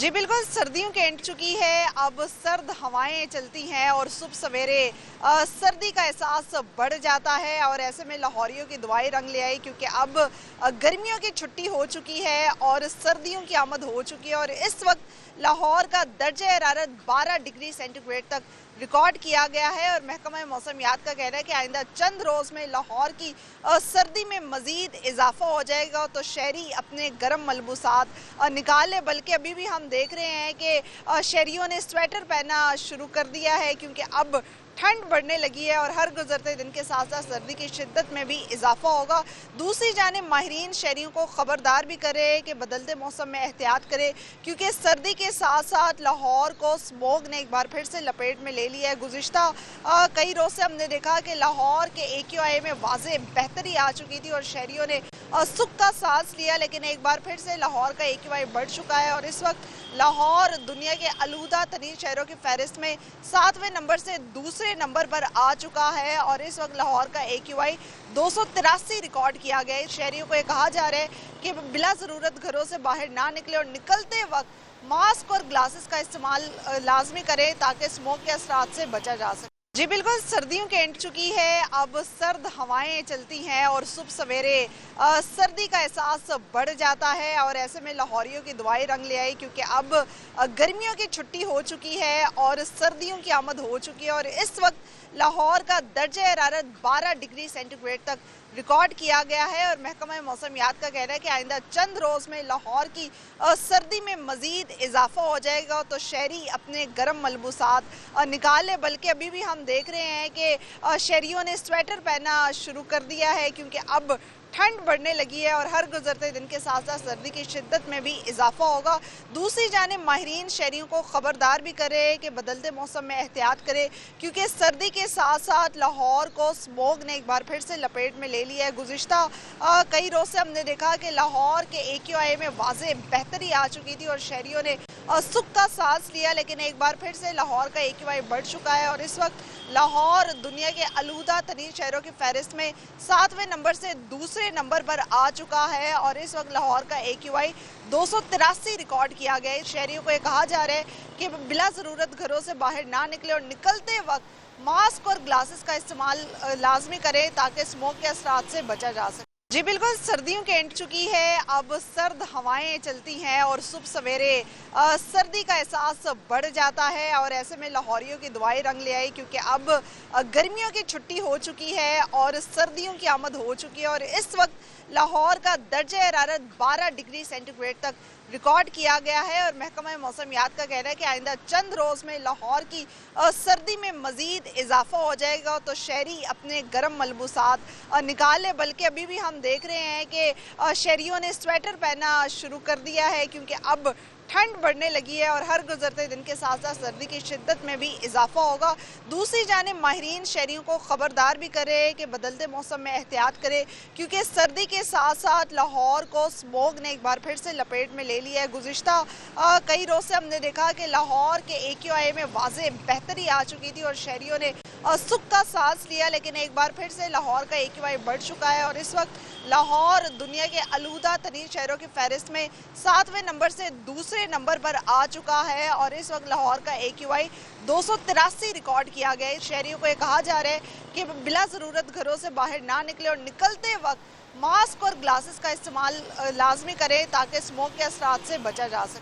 जी बिल्कुल, सर्दियों के एंड चुकी है। अब सर्द हवाएं चलती हैं और सुबह सवेरे सर्दी का एहसास बढ़ जाता है और ऐसे में लाहौरियों की दुआएं रंग ले आई, क्योंकि अब गर्मियों की छुट्टी हो चुकी है और सर्दियों की आमद हो चुकी है। और इस वक्त लाहौर का दर्जा हरारत 12 डिग्री सेंटीग्रेड तक रिकॉर्ड किया गया है और महकमा मौसमियात का कहना है कि आइंदा चंद रोज़ में लाहौर की सर्दी में मज़ीद इजाफा हो जाएगा। तो शहरी अपने गर्म मलबूसात निकाले, बल्कि अभी भी हम देख रहे हैं कि शहरियों ने स्वेटर पहनना शुरू कर दिया है, क्योंकि अब ठंड बढ़ने लगी है और हर गुजरते दिन के साथ साथ सर्दी की शिद्दत में भी इजाफा होगा। दूसरी जानिब माहिरीन शहरियों को खबरदार भी करे कि बदलते मौसम में एहतियात करे, क्योंकि सर्दी के साथ साथ लाहौर को स्मोग ने एक बार फिर से लपेट में ले लिया है। गुज़िश्ता कई रोज़ से हमने देखा कि लाहौर के AQI में वाज़े बेहतरी आ चुकी थी और शहरियों ने सुख का सांस लिया, लेकिन एक बार फिर से लाहौर का AQI बढ़ चुका है और इस वक्त लाहौर दुनिया के आलूदा तरीन शहरों की फहरिस्त में 7वें नंबर से दूसरे नंबर पर आ चुका है और इस वक्त लाहौर का AQI 283 रिकॉर्ड किया गया है। शहरियों को ये कहा जा रहा है कि बिला ज़रूरत घरों से बाहर ना निकले और निकलते वक्त मास्क और ग्लासेस का इस्तेमाल लाजमी करें ताकि स्मोक के असरात से बचा जा सके। जी बिल्कुल, सर्दियों के एंड चुकी है। अब सर्द हवाएं चलती हैं और सुबह सवेरे सर्दी का एहसास बढ़ जाता है और ऐसे में लाहौरियों की दुआएं रंग ले आई, क्योंकि अब गर्मियों की छुट्टी हो चुकी है और सर्दियों की आमद हो चुकी है और इस वक्त लाहौर का दर्जा हरारत 12 डिग्री सेंटीग्रेड तक रिकॉर्ड किया गया है और महकमा मौसमियात का कहना है कि आइंदा चंद रोज़ में लाहौर की सर्दी में मज़ीद इजाफा हो जाएगा। तो शहरी अपने गर्म मलबूसात निकाले, बल्कि अभी भी हम देख रहे हैं कि शहरियों ने स्वेटर पहनना शुरू कर दिया है, क्योंकि अब ठंड बढ़ने लगी है और हर गुजरते दिन के साथ साथ सर्दी की शिद्दत में भी इजाफा होगा। दूसरी जानिब माहिरीन शहरियों को खबरदार भी करे कि बदलते मौसम में एहतियात करे, क्योंकि सर्दी के साथ साथ लाहौर को स्मोग ने एक बार फिर से लपेट में ले लिया है। गुज़िश्ता कई रोज़ से हमने देखा कि लाहौर के AQI में वाज़े बेहतरी आ चुकी थी और शहरियों ने सुख का सांस लिया, लेकिन एक बार फिर से लाहौर का AQI बढ़ चुका है और इस वक्त लाहौर दुनिया के आलूदा तरीन शहरों की फहरिस्त में 7वें नंबर से दूसरे नंबर पर आ चुका है और इस वक्त लाहौर का AQI 283 रिकॉर्ड किया गया है। शहरियों को ये कहा जा रहा है कि बिला ज़रूरत घरों से बाहर ना निकले और निकलते वक्त मास्क और ग्लासेस का इस्तेमाल लाजमी करें ताकि स्मोक के असरात से बचा जा सके। जी बिल्कुल, सर्दियों के एंड चुकी है। अब सर्द हवाएं चलती हैं और सुबह सवेरे सर्दी का एहसास बढ़ जाता है और ऐसे में लाहौरियों की दुआएं रंग ले आई, क्योंकि अब गर्मियों की छुट्टी हो चुकी है और सर्दियों की आमद हो चुकी है और इस वक्त लाहौर का दर्जा हरारत 12 डिग्री सेंटीग्रेड तक रिकॉर्ड किया गया है और महकमा मौसमियात का कहना है कि आइंदा चंद रोज़ में लाहौर की सर्दी में मज़ीद इजाफा हो जाएगा। तो शहरी अपने गर्म मलबूसात निकाले, बल्कि अभी भी हम देख रहे हैं कि शहरियों ने स्वेटर पहनना शुरू कर दिया है, क्योंकि अब ठंड बढ़ने लगी है और हर गुजरते दिन के साथ साथ सर्दी की शिद्दत में भी इजाफा होगा। दूसरी जानिब माहिरीन शहरियों को खबरदार भी करे कि बदलते मौसम में एहतियात करे, क्योंकि सर्दी के साथ साथ लाहौर को स्मोग ने एक बार फिर से लपेट में ले लिया है। गुज़िश्ता कई रोज़ से हमने देखा कि लाहौर के AQI में वाज़े बेहतरी आ चुकी थी और शहरियों ने सुख का सांस लिया, लेकिन एक बार फिर से लाहौर का AQI बढ़ चुका है और इस वक्त लाहौर दुनिया के आलूदा तरीन शहरों की फहरिस्त में 7वें नंबर से दूसरे नंबर पर आ चुका है और इस वक्त लाहौर का AQI 283 रिकॉर्ड किया गया है। शहरियों को ये कहा जा रहा है कि बिला ज़रूरत घरों से बाहर ना निकले और निकलते वक्त मास्क और ग्लासेस का इस्तेमाल लाजमी करें ताकि स्मोक के असरात से बचा जा सके।